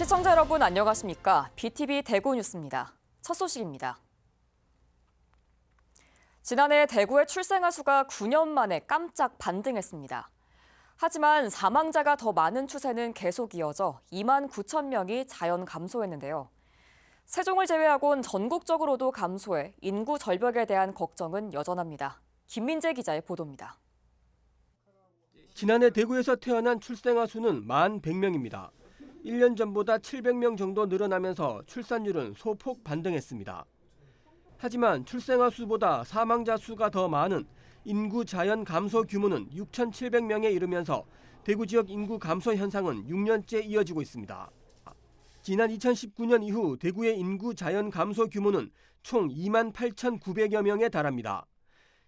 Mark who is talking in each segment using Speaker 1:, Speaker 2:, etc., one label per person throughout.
Speaker 1: 시청자 여러분 안녕하십니까? BTV 대구 뉴스입니다. 첫 소식입니다. 지난해 대구의 출생아 수가 9년 만에 깜짝 반등했습니다. 하지만 사망자가 더 많은 추세는 계속 이어져 2만 9천 명이 자연 감소했는데요. 세종을 제외하곤 전국적으로도 감소해 인구 절벽에 대한 걱정은 여전합니다. 김민재 기자의 보도입니다.
Speaker 2: 지난해 대구에서 태어난 출생아 수는 1,100명입니다. 1년 전보다 700명 정도 늘어나면서 출산율은 소폭 반등했습니다. 하지만 출생아 수보다 사망자 수가 더 많은 인구 자연 감소 규모는 6,700명에 이르면서 대구 지역 인구 감소 현상은 6년째 이어지고 있습니다. 지난 2019년 이후 대구의 인구 자연 감소 규모는 총 28,900여 명에 달합니다.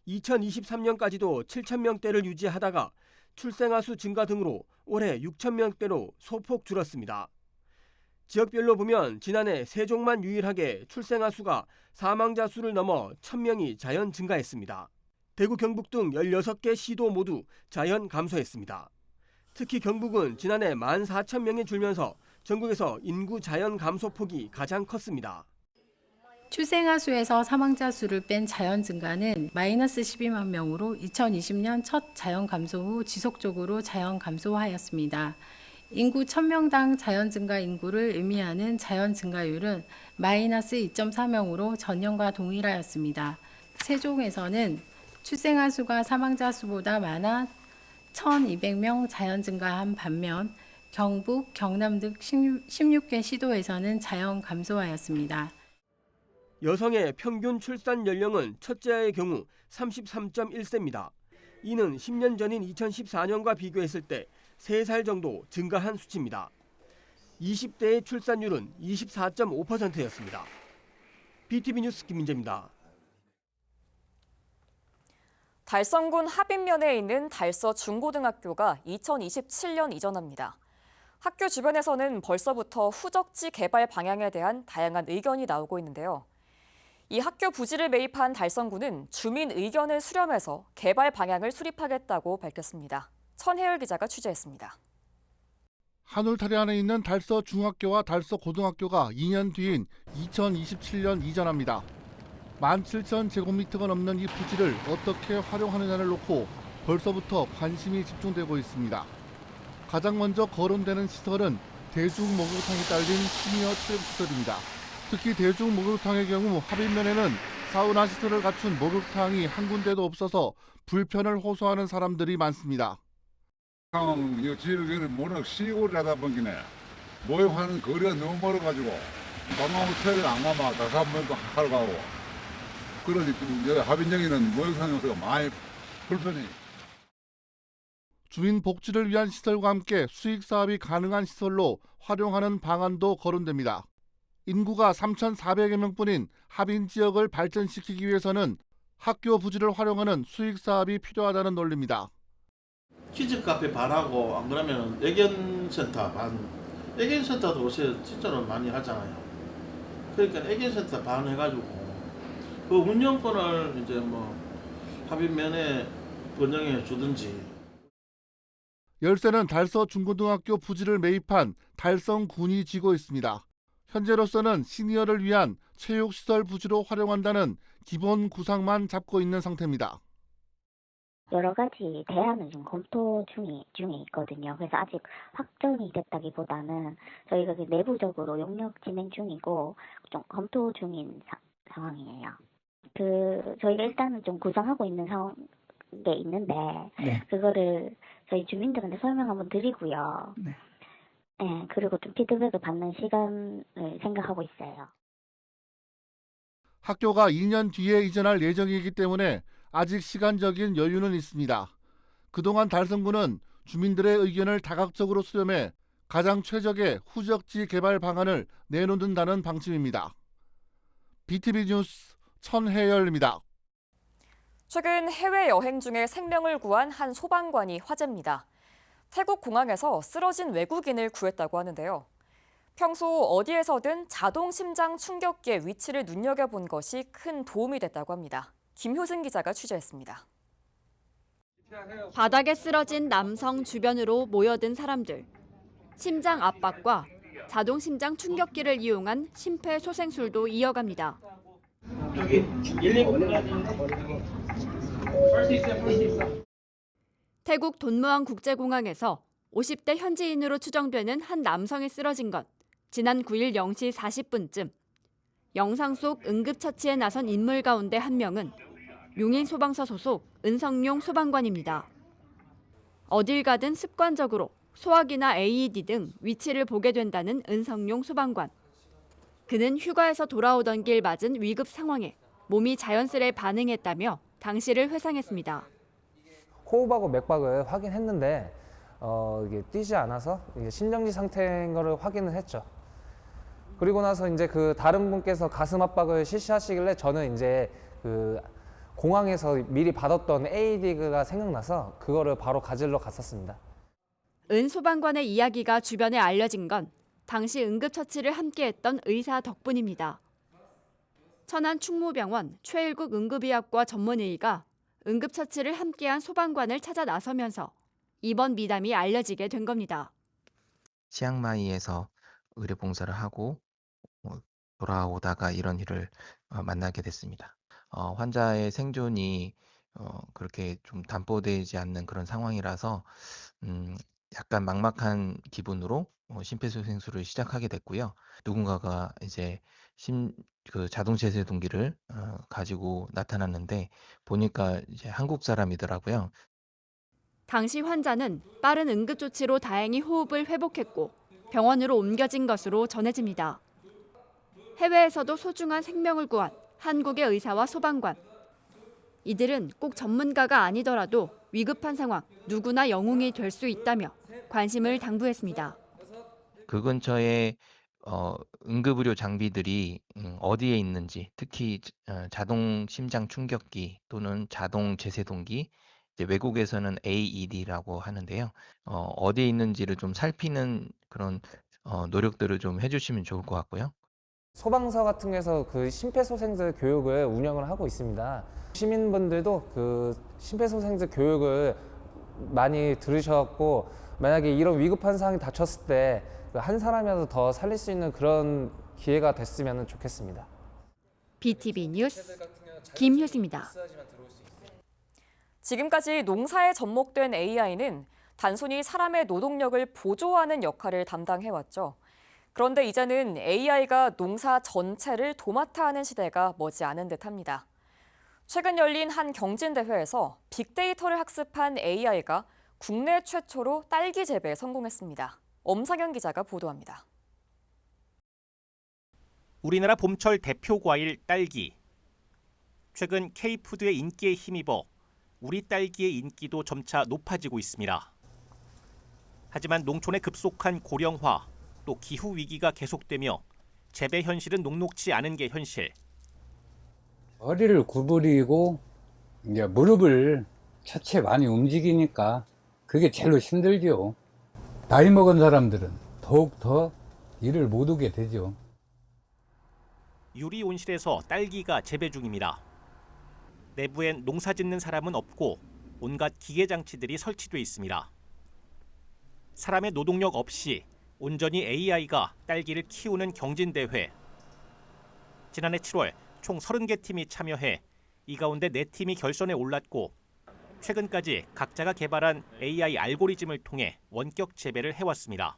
Speaker 2: 2023년까지도 7,000명대를 유지하다가 출생아 수 증가 등으로 올해 6,000명대로 소폭 줄었습니다. 지역별로 보면 지난해 세종만 유일하게 출생아 수가 사망자 수를 넘어 1,000명이 자연 증가했습니다. 대구, 경북 등 16개 시도 모두 자연 감소했습니다. 특히 경북은 지난해 14,000명이 줄면서 전국에서 인구 자연 감소 폭이 가장 컸습니다.
Speaker 3: 출생아 수에서 사망자 수를 뺀 자연 증가는 마이너스 12만 명으로 2020년 첫 자연 감소 후 지속적으로 자연 감소하였습니다. 인구 1000명당 자연 증가 인구를 의미하는 자연 증가율은 마이너스 2.4명으로 전년과 동일하였습니다. 세종에서는 출생아 수가 사망자 수보다 많아 1,200명 자연 증가한 반면 경북, 경남 등 16개 시도에서는 자연 감소하였습니다.
Speaker 2: 여성의 평균 출산 연령은 첫째의 경우 33.1세입니다. 이는 10년 전인 2014년과 비교했을 때 3살 정도 증가한 수치입니다. 20대의 출산율은 24.5%였습니다. BTV 뉴스 김민재입니다.
Speaker 1: 달성군 합인면에 있는 달서 중고등학교가 2027년 이전합니다. 학교 주변에서는 벌써부터 후적지 개발 방향에 대한 다양한 의견이 나오고 있는데요. 이 학교 부지를 매입한 달성군은 주민 의견을 수렴해서 개발 방향을 수립하겠다고 밝혔습니다. 천혜열 기자가 취재했습니다.
Speaker 4: 한울타리 안에 있는 달서 중학교와 달서 고등학교가 2년 뒤인 2027년 이전합니다. 17,000제곱미터가 넘는 이 부지를 어떻게 활용하느냐를 놓고 벌써부터 관심이 집중되고 있습니다. 가장 먼저 거론되는 시설은 대중목욕탕이 딸린 시니어 체육시설입니다. 특히 대중목욕탕의 경우 합인면에는 사우나 시설을 갖춘 목욕탕이 한 군데도 없어서 불편을 호소하는 사람들이 많습니다.
Speaker 5: 이 지역에는 워낙 시골이라다 보니까 목욕하는 거리가 너무 멀어가지고 관광호텔에 안 가면 다시 한번 하러 가고 그러니 합인역에는 목욕탕에서 많이 불편해.
Speaker 4: 주민 복지를 위한 시설과 함께 수익 사업이 가능한 시설로 활용하는 방안도 거론됩니다. 인구가 3,400여 명뿐인 합인 지역을 발전시키기 위해서는 학교 부지를 활용하는 수익 사업이 필요하다는 논리입니다.
Speaker 6: 키즈 카페 반하고 안 그러면 애견센터 반, 애견센터도 요새 진짜로 많이 하잖아요. 그러니까 애견센터 반 해가지고 그 운영권을 이제 뭐 합의면에 번영해 주든지.
Speaker 4: 열쇠는 달서 중고등학교 부지를 매입한 달성군이 쥐고 있습니다. 현재로서는 시니어를 위한 체육시설 부지로 활용한다는 기본 구상만 잡고 있는 상태입니다.
Speaker 7: 여러 가지 대안을 좀 검토 중에 있거든요. 그래서 아직 확정이 됐다기보다는 저희가 내부적으로 용역 진행 중이고 좀 검토 중인 상황이에요. 저희가 일단은 좀 구상하고 있는 게 있는데 그거를 저희 주민들한테 설명 한번 드리고요. 네, 그리고 좀 피드백을 받는 시간을 생각하고 있어요.
Speaker 4: 학교가 2년 뒤에 이전할 예정이기 때문에 아직 시간적인 여유는 있습니다. 그동안 달성군은 주민들의 의견을 다각적으로 수렴해 가장 최적의 후적지 개발 방안을 내놓는다는 방침입니다. BTV 뉴스 천혜열입니다.
Speaker 1: 최근 해외여행 중에 생명을 구한 한 소방관이 화제입니다. 태국 공항에서 쓰러진 외국인을 구했다고 하는데요. 평소 어디에서든 자동 심장 충격기의 위치를 눈여겨본 것이 큰 도움이 됐다고 합니다. 김효승 기자가 취재했습니다.
Speaker 8: 바닥에 쓰러진 남성 주변으로 모여든 사람들. 심장 압박과 자동 심장 충격기를 이용한 심폐소생술도 이어갑니다. 태국 돈무안 국제공항에서 50대 현지인으로 추정되는 한 남성이 쓰러진 건 지난 9일 0시 40분쯤. 영상 속 응급처치에 나선 인물 가운데 한 명은 용인소방서 소속 은성용 소방관입니다. 어딜 가든 습관적으로 소화기나 AED 등 위치를 보게 된다는 은성용 소방관. 그는 휴가에서 돌아오던 길 맞은 위급 상황에 몸이 자연스레 반응했다며 당시를 회상했습니다.
Speaker 9: 호흡하고 맥박을 확인했는데 이게 뛰지 않아서 이게 심정지 상태인 거를 확인을 했죠. 그리고 나서 이제 그 다른 분께서 가슴 압박을 실시하시길래 저는 이제 그 공항에서 미리 받았던 AED가 생각나서 그거를 바로 가지러 갔었습니다.
Speaker 8: 은 소방관의 이야기가 주변에 알려진 건 당시 응급처치를 함께했던 의사 덕분입니다. 천안 충무병원 최일국 응급의학과 전문의가 응급처치를 함께한 소방관을 찾아 나서면서 이번 미담이 알려지게 된 겁니다.
Speaker 10: 치앙마이에서 의료봉사를 하고 돌아오다가 이런 일을 만나게 됐습니다. 환자의 생존이 그렇게 좀 담보되지 않는 그런 상황이라서 약간 막막한 기분으로 심폐소생술을 시작하게 됐고요. 누군가가 이제 그 자동 제세동기를 가지고 나타났는데 보니까 이제 한국 사람이더라고요.
Speaker 8: 당시 환자는 빠른 응급조치로 다행히 호흡을 회복했고 병원으로 옮겨진 것으로 전해집니다. 해외에서도 소중한 생명을 구한 한국의 의사와 소방관. 이들은 꼭 전문가가 아니더라도 위급한 상황 누구나 영웅이 될 수 있다며 관심을 당부했습니다.
Speaker 10: 그 근처에 응급의료 장비들이 어디에 있는지, 특히 자동 심장 충격기 또는 자동 제세동기, 이제 외국에서는 AED라고 하는데요. 어디에 있는지를 좀 살피는 그런 노력들을 좀 해주시면 좋을 것 같고요.
Speaker 9: 소방서 같은 데서 그 심폐소생술 교육을 운영을 하고 있습니다. 시민분들도 그 심폐소생술 교육을 많이 들으셔갖고 만약에 이런 위급한 상황이 닥쳤을 때 한 사람이라도 더 살릴 수 있는 그런 기회가 됐으면 좋겠습니다.
Speaker 8: BTV 뉴스 김효수입니다.
Speaker 1: 지금까지 농사에 접목된 AI는 단순히 사람의 노동력을 보조하는 역할을 담당해왔죠. 그런데 이제는 AI가 농사 전체를 도맡아 하는 시대가 머지않은 듯합니다. 최근 열린 한 경진대회에서 빅데이터를 학습한 AI가 국내 최초로 딸기 재배에 성공했습니다. 엄상현 기자가 보도합니다.
Speaker 11: 우리나라 봄철 대표 과일 딸기. 최근 K푸드의 인기에 힘입어 우리 딸기의 인기도 점차 높아지고 있습니다. 하지만 농촌의 급속한 고령화, 또 기후 위기가 계속되며 재배 현실은 녹록지 않은 게 현실.
Speaker 12: 허리를 구부리고 이제 무릎을 차체 많이 움직이니까 그게 제일로 힘들죠. 나이 먹은 사람들은 더욱 더 일을 못 오게 되죠.
Speaker 11: 유리 온실에서 딸기가 재배 중입니다. 내부엔 농사 짓는 사람은 없고 온갖 기계 장치들이 설치돼 있습니다. 사람의 노동력 없이 온전히 AI가 딸기를 키우는 경진대회. 지난해 7월 총 30개 팀이 참여해 이 가운데 4팀이 결선에 올랐고 최근까지 각자가 개발한 AI 알고리즘을 통해 원격 재배를 해왔습니다.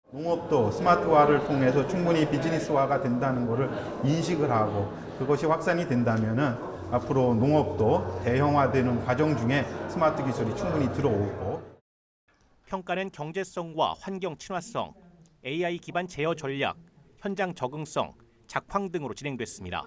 Speaker 13: 농업도 스마트화를 통해서 충분히 비즈니스화가 된다는 것을 인식을 하고 그것이 확산이 된다면 앞으로 농업도 대형화되는 과정 중에 스마트 기술이 충분히 들어오고.
Speaker 11: 평가는 경제성과 환경 친화성, AI 기반 제어 전략, 현장 적응성, 작황 등으로 진행됐습니다.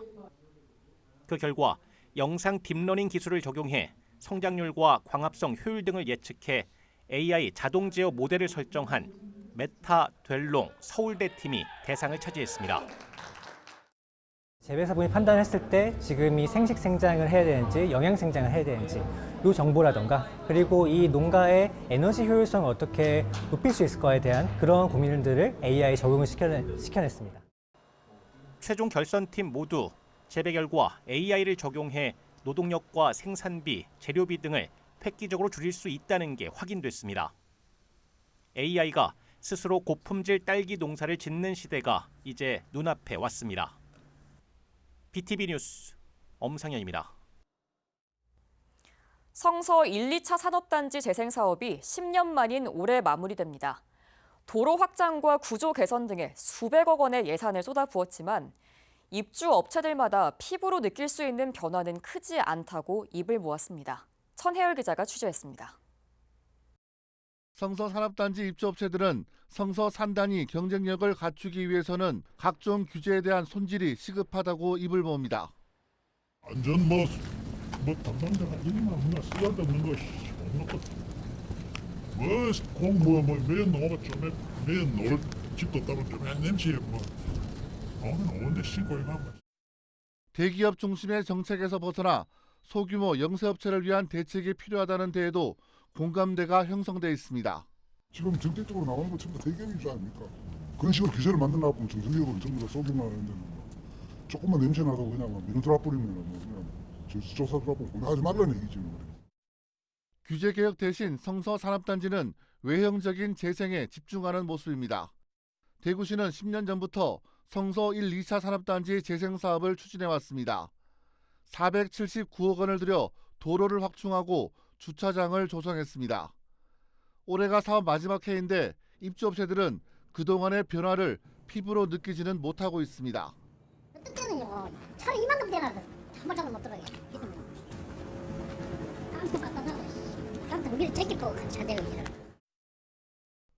Speaker 11: 그 결과 영상 딥러닝 기술을 적용해 성장률과 광합성 효율 등을 예측해 AI 자동 제어 모델을 설정한 메타 델롱 서울대 팀이 대상을 차지했습니다.
Speaker 14: 재배사분이 판단했을 때 지금이 생식 생장을 해야 되는지 영양 생장을 해야 되는지 이 정보라던가 그리고 이 농가의 에너지 효율성을 어떻게 높일 수 있을까에 대한 그런 고민들을 AI 적용을 시켜냈습니다.
Speaker 11: 최종 결선팀 모두 재배 결과 AI를 적용해 노동력과 생산비, 재료비 등을 획기적으로 줄일 수 있다는 게 확인됐습니다. AI가 스스로 고품질 딸기 농사를 짓는 시대가 이제 눈앞에 왔습니다. BTV 뉴스 엄상현입니다.
Speaker 1: 성서 1, 2차 산업단지 재생 사업이 10년 만인 올해 마무리됩니다. 도로 확장과 구조 개선 등에 수백억 원의 예산을 쏟아부었지만 입주 업체들마다 피부로 느낄 수 있는 변화는 크지 않다고 입을 모았습니다. 천혜열 기자가 취재했습니다.
Speaker 4: 성서 산업단지 입주업체들은 성서 산단이 경쟁력을 갖추기 위해서는 각종 규제에 대한 손질이 시급하다고 입을 모읍니다.
Speaker 15: 완전 뭐 담당자가 일만 없나 쓰잘데없는 거 매연 농어가 좀 매연 놓을 집도 따로 좀 냄새 오늘 오는데 신고 해봐.
Speaker 4: 대기업 중심의 정책에서 벗어나 소규모 영세업체를 위한 대책이 필요하다는 데에도 공감대가 형성돼 있습니다.
Speaker 15: 지금 정책적으로 나오는 거 전부 다 대기업이지 않습니까? 그런 식으로 규제를 만들려고 하면 정상적으로 전부 다 쏘기만 하는데 조금만 냄새 나도 그냥 민원트라 뿌리면 그냥 조사 들어보고 공개하지 말라는 얘기지.
Speaker 4: 규제 개혁 대신 성서 산업단지는 외형적인 재생에 집중하는 모습입니다. 대구시는 10년 전부터 성서 1, 2차 산업단지 재생 사업을 추진해왔습니다. 479억 원을 들여 도로를 확충하고 주차장을 조성했습니다. 올해가 사업 마지막 해인데 입주업체들은 그동안의 변화를 피부로 느끼지는 못하고 있습니다.
Speaker 16: 어떤 때는요, 차라리 이만큼 되나도 한번도 못 들어요. 깜짝 깜짝하고 깜짝 미리 제끼고 같이 하대요.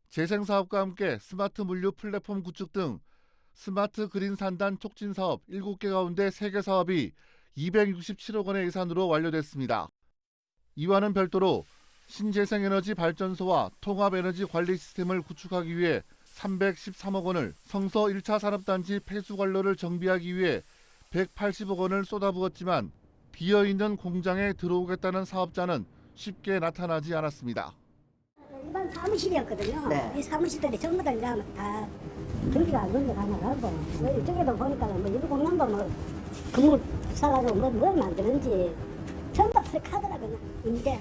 Speaker 4: 재생 사업과 함께 스마트 물류 플랫폼 구축 등 스마트 그린 산단 촉진 사업 7개 가운데 3개 사업이 267억 원의 예산으로 완료됐습니다. 이와는 별도로 신재생에너지 발전소와 통합에너지 관리 시스템을 구축하기 위해 313억 원을, 성서 1차 산업단지 폐수관로를 정비하기 위해 180억 원을 쏟아부었지만 비어있는 공장에 들어오겠다는 사업자는 쉽게 나타나지 않았습니다.
Speaker 16: 일반 사무실이었거든요. 네. 이 사무실들이 전부 다 이제 다 경기가 안 돌아가고 이쪽에도 보니까 뭐 공장도 건물 사가지고 뭘 만드는지 전부 다 하더라고요. 이제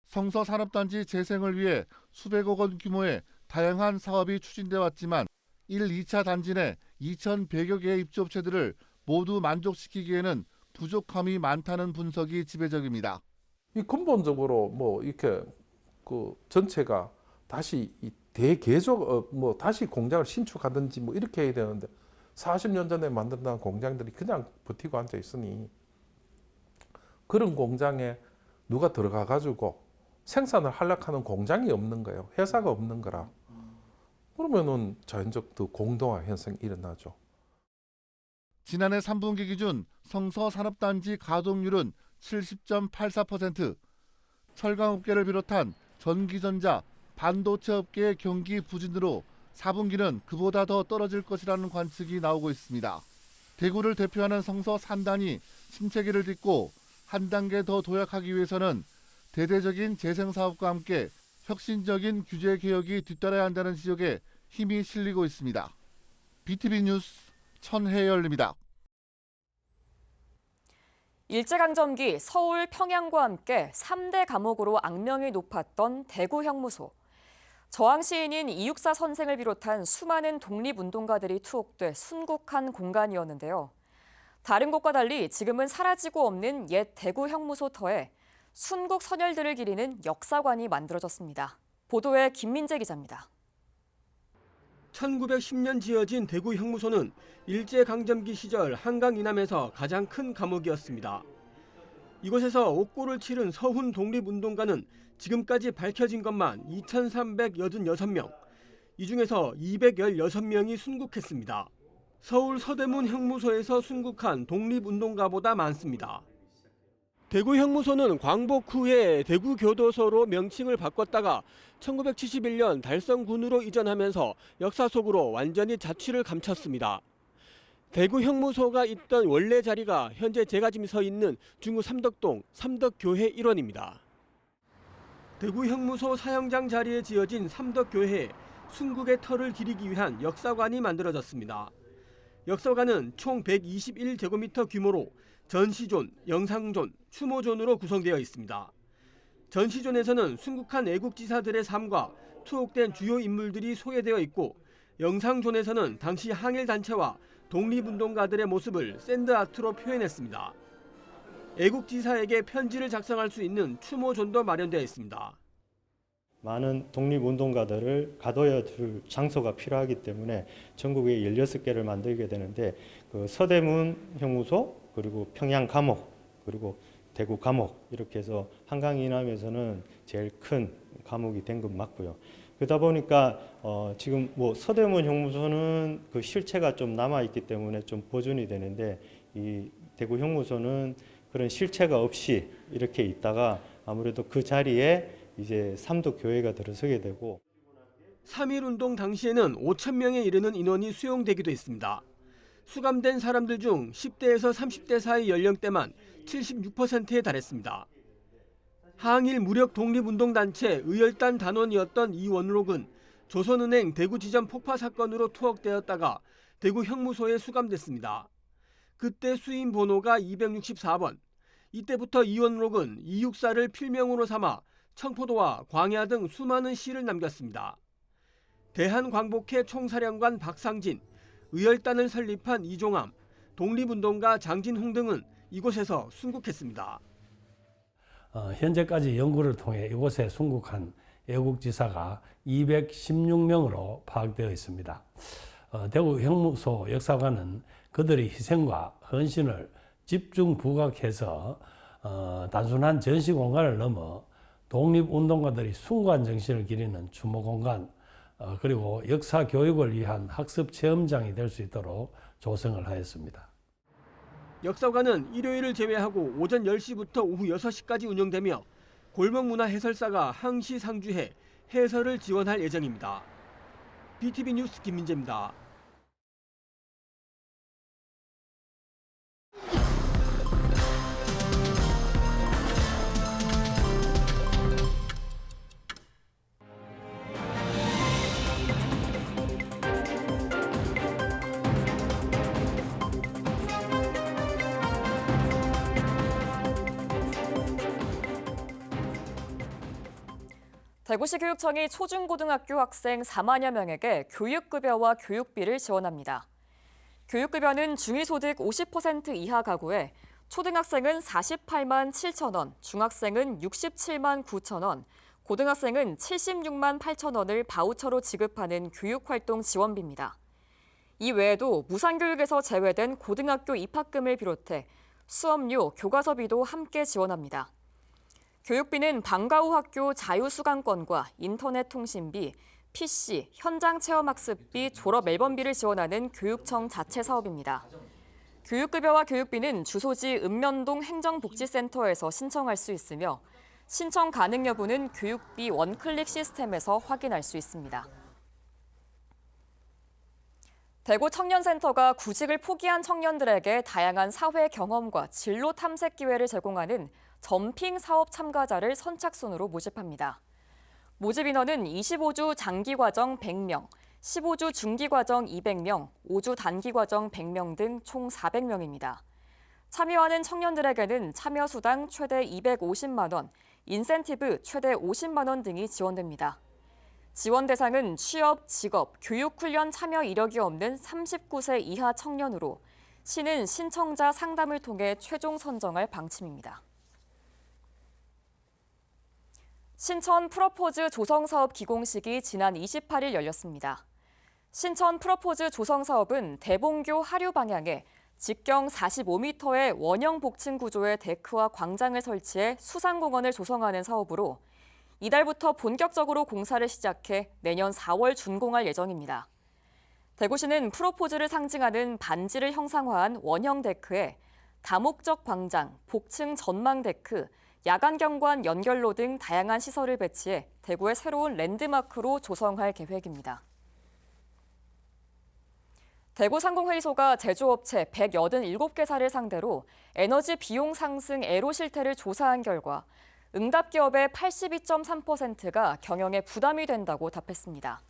Speaker 4: 성서 산업단지 재생을 위해 수백억 원 규모의 다양한 사업이 추진돼 왔지만 1, 2차 단지 내 2,100여 개의 입주업체들을 모두 만족시키기에는 부족함이 많다는 분석이 지배적입니다.
Speaker 17: 이 근본적으로 뭐 이렇게 그 전체가 다시 이 대개조 뭐 다시 공장을 신축하든지 뭐 이렇게 해야 되는데 40년 전에 만든다는 공장들이 그냥 버티고 앉아 있으니 그런 공장에 누가 들어가 가지고 생산을 하려고 공장이 없는 거예요. 회사가 없는 거라. 그러면은 자연적 공동화 현상이 일어나죠.
Speaker 4: 지난해 3분기 기준 성서 산업단지 가동률은 70.84%, 철강업계를 비롯한 전기전자, 반도체 업계의 경기 부진으로 4분기는 그보다 더 떨어질 것이라는 관측이 나오고 있습니다. 대구를 대표하는 성서 산단이 침체기를 딛고 한 단계 더 도약하기 위해서는 대대적인 재생사업과 함께 혁신적인 규제 개혁이 뒤따라야 한다는 지적에 힘이 실리고 있습니다. BTV 뉴스 천혜열입니다.
Speaker 1: 일제강점기 서울 평양과 함께 3대 감옥으로 악명이 높았던 대구 형무소. 저항 시인인 이육사 선생을 비롯한 수많은 독립운동가들이 투옥돼 순국한 공간이었는데요. 다른 곳과 달리 지금은 사라지고 없는 옛 대구 형무소 터에 순국 선열들을 기리는 역사관이 만들어졌습니다. 보도에 김민재 기자입니다.
Speaker 2: 1910년 지어진 대구 형무소는 일제강점기 시절 한강 이남에서 가장 큰 감옥이었습니다. 이곳에서 옥고를 치른 서훈 독립운동가는 지금까지 밝혀진 것만 2,386명, 이 중에서 216명이 순국했습니다. 서울 서대문 형무소에서 순국한 독립운동가보다 많습니다. 대구 형무소는 광복 후에 대구교도소로 명칭을 바꿨다가 1971년 달성군으로 이전하면서 역사 속으로 완전히 자취를 감췄습니다. 대구 형무소가 있던 원래 자리가 현재 제가 지금 서 있는 중구 삼덕동 삼덕교회 일원입니다. 대구 형무소 사형장 자리에 지어진 삼덕교회에 순국의 터를 기리기 위한 역사관이 만들어졌습니다. 역사관은 총 121제곱미터 규모로 전시존, 영상존, 추모존으로 구성되어 있습니다. 전시존에서는 순국한 애국지사들의 삶과 투옥된 주요 인물들이 소개되어 있고 영상존에서는 당시 항일단체와 독립운동가들의 모습을 샌드아트로 표현했습니다. 애국지사에게 편지를 작성할 수 있는 추모존도 마련되어 있습니다.
Speaker 18: 많은 독립운동가들을 가둬야 줄 장소가 필요하기 때문에 전국에 16개를 만들게 되는데 그 서대문 형무소, 그리고 평양 감옥, 그리고 대구 감옥 이렇게 해서 한강 이남에서는 제일 큰 감옥이 된 건 맞고요. 그러다 보니까 지금 뭐 서대문 형무소는 그 실체가 좀 남아 있기 때문에 좀 보존이 되는데 이 대구 형무소는 그런 실체가 없이 이렇게 있다가 아무래도 그 자리에 이제 삼도교회가 들어서게 되고
Speaker 2: 3.1운동 당시에는 5,000명에 이르는 인원이 수용되기도 했습니다. 수감된 사람들 중 10대에서 30대 사이 연령대만 76%에 달했습니다. 항일 무력 독립운동단체 의열단 단원이었던 이원록은 조선은행 대구지점 폭파 사건으로 투옥되었다가 대구 형무소에 수감됐습니다. 그때 수임 번호가 264번. 이때부터 이원록은 264를 필명으로 삼아 청포도와 광야 등 수많은 시를 남겼습니다. 대한광복회 총사령관 박상진, 의열단을 설립한 이종암, 독립운동가 장진홍 등은 이곳에서 순국했습니다.
Speaker 19: 현재까지 연구를 통해 이곳에 순국한 애국지사가 216명으로 파악되어 있습니다. 대구 형무소 역사관은 그들의 희생과 헌신을 집중 부각해서 단순한 전시 공간을 넘어 독립운동가들이 숭고한 정신을 기리는 추모 공간, 그리고 역사 교육을 위한 학습 체험장이 될 수 있도록 조성을 하였습니다.
Speaker 2: 역사관은 일요일을 제외하고 오전 10시부터 오후 6시까지 운영되며 골목문화 해설사가 항시 상주해 해설을 지원할 예정입니다. BTV 뉴스 김민재입니다.
Speaker 1: 대구시 교육청이 초중고등학교 학생 4만여 명에게 교육급여와 교육비를 지원합니다. 교육급여는 중위소득 50% 이하 가구에 초등학생은 48만 7천 원, 중학생은 67만 9천 원, 고등학생은 76만 8천 원을 바우처로 지급하는 교육활동 지원비입니다. 이 외에도 무상교육에서 제외된 고등학교 입학금을 비롯해 수업료, 교과서비도 함께 지원합니다. 교육비는 방과 후 학교 자유수강권과 인터넷 통신비, PC, 현장체험학습비, 졸업 앨범비를 지원하는 교육청 자체 사업입니다. 교육급여와 교육비는 주소지 읍면동 행정복지센터에서 신청할 수 있으며 신청 가능 여부는 교육비 원클릭 시스템에서 확인할 수 있습니다. 대구 청년센터가 구직을 포기한 청년들에게 다양한 사회 경험과 진로 탐색 기회를 제공하는 점핑 사업 참가자를 선착순으로 모집합니다. 모집 인원은 25주 장기과정 100명, 15주 중기과정 200명, 5주 단기과정 100명 등 총 400명입니다. 참여하는 청년들에게는 참여수당 최대 250만 원, 인센티브 최대 50만 원 등이 지원됩니다. 지원 대상은 취업, 직업, 교육훈련 참여 이력이 없는 39세 이하 청년으로 시는 신청자 상담을 통해 최종 선정할 방침입니다. 신천 프로포즈 조성사업 기공식이 지난 28일 열렸습니다. 신천 프로포즈 조성사업은 대봉교 하류 방향에 직경 45m의 원형 복층 구조의 데크와 광장을 설치해 수상공원을 조성하는 사업으로 이달부터 본격적으로 공사를 시작해 내년 4월 준공할 예정입니다. 대구시는 프로포즈를 상징하는 반지를 형상화한 원형 데크에 다목적 광장, 복층 전망 데크, 야간 경관 연결로 등 다양한 시설을 배치해 대구의 새로운 랜드마크로 조성할 계획입니다. 대구상공회의소가 제조업체 187개사를 상대로 에너지 비용 상승 애로 실태를 조사한 결과 응답 기업의 82.3%가 경영에 부담이 된다고 답했습니다.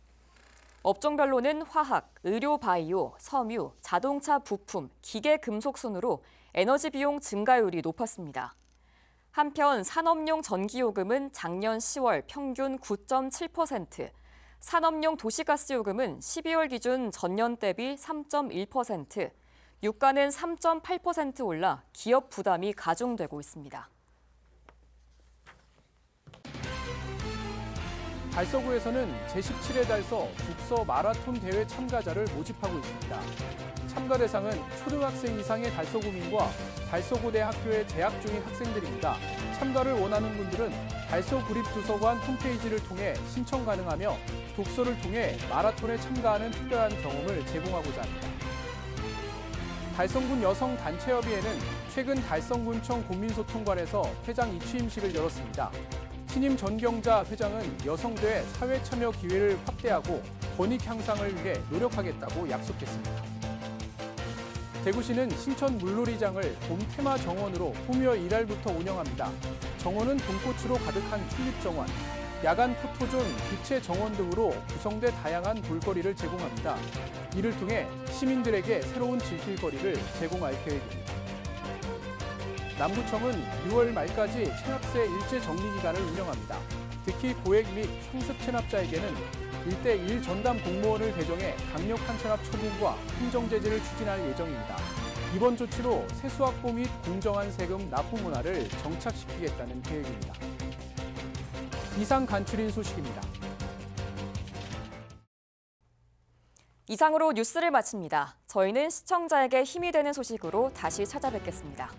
Speaker 1: 업종별로는 화학, 의료 바이오, 섬유, 자동차 부품, 기계 금속 순으로 에너지 비용 증가율이 높았습니다. 한편 산업용 전기요금은 작년 10월 평균 9.7%, 산업용 도시가스 요금은 12월 기준 전년 대비 3.1%, 유가는 3.8% 올라 기업 부담이 가중되고 있습니다.
Speaker 20: 달서구에서는 제17회 달서 국서 마라톤 대회 참가자를 모집하고 있습니다. 참가 대상은 초등학생 이상의 달서구민과 달서구대 학교에 재학 중인 학생들입니다. 참가를 원하는 분들은 달서구립도서관 홈페이지를 통해 신청 가능하며 독서를 통해 마라톤에 참가하는 특별한 경험을 제공하고자 합니다. 달성군 여성단체협의회는 최근 달성군청 국민소통관에서 회장 이취임식을 열었습니다. 신임 전경자 회장은 여성들의 사회 참여 기회를 확대하고 권익 향상을 위해 노력하겠다고 약속했습니다. 대구시는 신천 물놀이장을 봄 테마 정원으로 봄2월 1일부터 운영합니다. 정원은 봄꽃으로 가득한 튤립 정원, 야간 포토존, 빛의 정원 등으로 구성돼 다양한 볼거리를 제공합니다. 이를 통해 시민들에게 새로운 즐길거리를 제공할 계획입니다. 남구청은 6월 말까지 체납세 일제 정리 기간을 운영합니다. 특히 고액 및 상습 체납자에게는 1:1 전담 공무원을 배정해 강력한 체납 처분과 행정 제재를 추진할 예정입니다. 이번 조치로 세수 확보 및 공정한 세금 납부 문화를 정착시키겠다는 계획입니다. 이상 간추린 소식입니다.
Speaker 1: 이상으로 뉴스를 마칩니다. 저희는 시청자에게 힘이 되는 소식으로 다시 찾아뵙겠습니다.